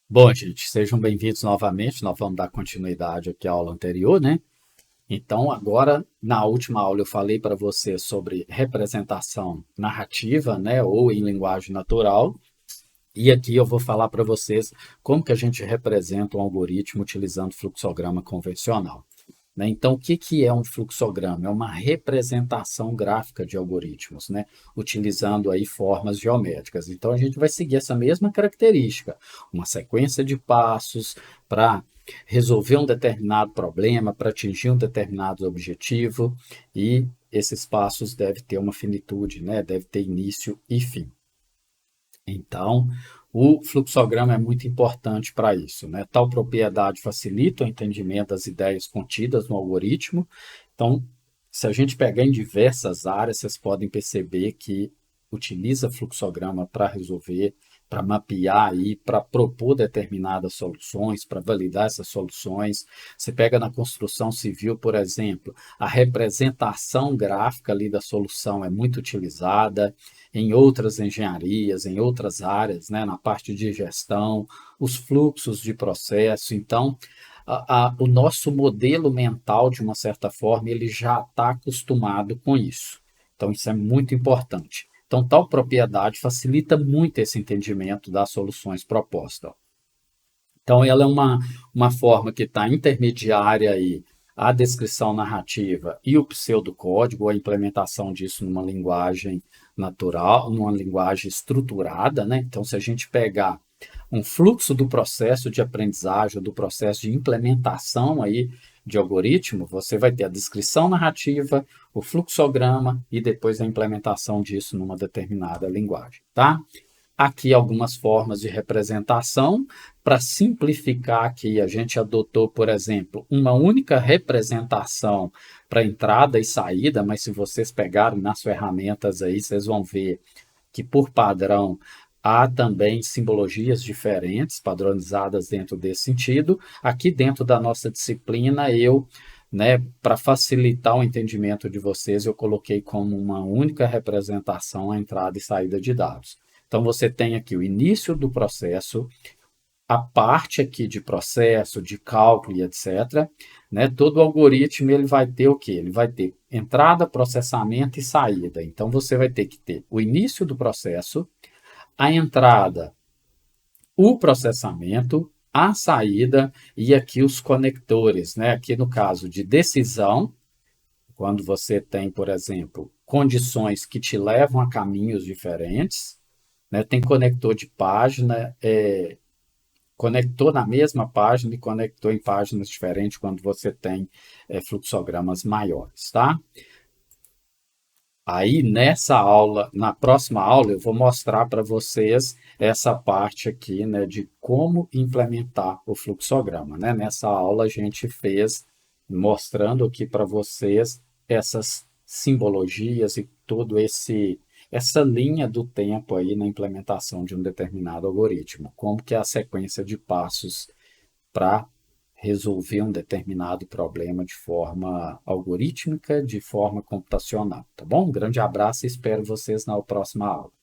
Bom, gente, sejam bem-vindos novamente. Nós vamos dar continuidade aqui à aula anterior, né? Então, agora, na última aula, eu falei para você sobre representação narrativa, né, ou em linguagem natural. E aqui eu vou falar para vocês como que a gente representa um algoritmo utilizando fluxograma convencional. Né? Então, o que, que é um fluxograma? É uma representação gráfica de algoritmos, né? Utilizando aí formas geométricas. Então, a gente vai seguir essa mesma característica, uma sequência de passos para resolver um determinado problema, para atingir um determinado objetivo, e esses passos devem ter uma finitude, né? Deve ter início e fim. Então, o fluxograma é muito importante para isso, né? Tal propriedade facilita o entendimento das ideias contidas no algoritmo. Então, se a gente pegar em diversas áreas, vocês podem perceber que utiliza fluxograma para resolver, para mapear aí, para propor determinadas soluções, para validar essas soluções. Você pega na construção civil, por exemplo, a representação gráfica ali da solução é muito utilizada em outras engenharias, em outras áreas, né, na parte de gestão, os fluxos de processo. Então, o nosso modelo mental, de uma certa forma, ele já está acostumado com isso. Então, isso é muito importante. Então, tal propriedade facilita muito esse entendimento das soluções propostas. Então, ela é uma forma que está intermediária aí a descrição narrativa e o pseudocódigo, a implementação disso numa linguagem natural, numa linguagem estruturada, né? Então, se a gente pegar um fluxo do processo de aprendizagem, do processo de implementação aí de algoritmo, você vai ter a descrição narrativa, o fluxograma e depois a implementação disso numa determinada linguagem, tá? Aqui algumas formas de representação. Para simplificar aqui, a gente adotou, por exemplo, uma única representação para entrada e saída, mas se vocês pegarem nas ferramentas aí, vocês vão ver que, por padrão, há também simbologias diferentes, padronizadas dentro desse sentido. Aqui dentro da nossa disciplina, né, para facilitar o entendimento de vocês, eu coloquei como uma única representação a entrada e saída de dados. Então, você tem aqui o início do processo, a parte aqui de processo, de cálculo e etc. Né? Todo algoritmo ele vai ter o quê? Ele vai ter entrada, processamento e saída. Então, você vai ter que ter o início do processo, a entrada, o processamento, a saída e aqui os conectores. Né? Aqui no caso de decisão, quando você tem, por exemplo, condições que te levam a caminhos diferentes, né? Tem conector de página, conector na mesma página e conector em páginas diferentes quando você tem fluxogramas maiores, tá? Aí nessa aula, na próxima aula, eu vou mostrar para vocês essa parte aqui, né, de como implementar o fluxograma, né? Nessa aula a gente fez mostrando aqui para vocês essas simbologias e todo esse essa linha do tempo aí na implementação de um determinado algoritmo, como que é a sequência de passos para resolver um determinado problema de forma algorítmica, de forma computacional, tá bom? Um grande abraço e espero vocês na próxima aula.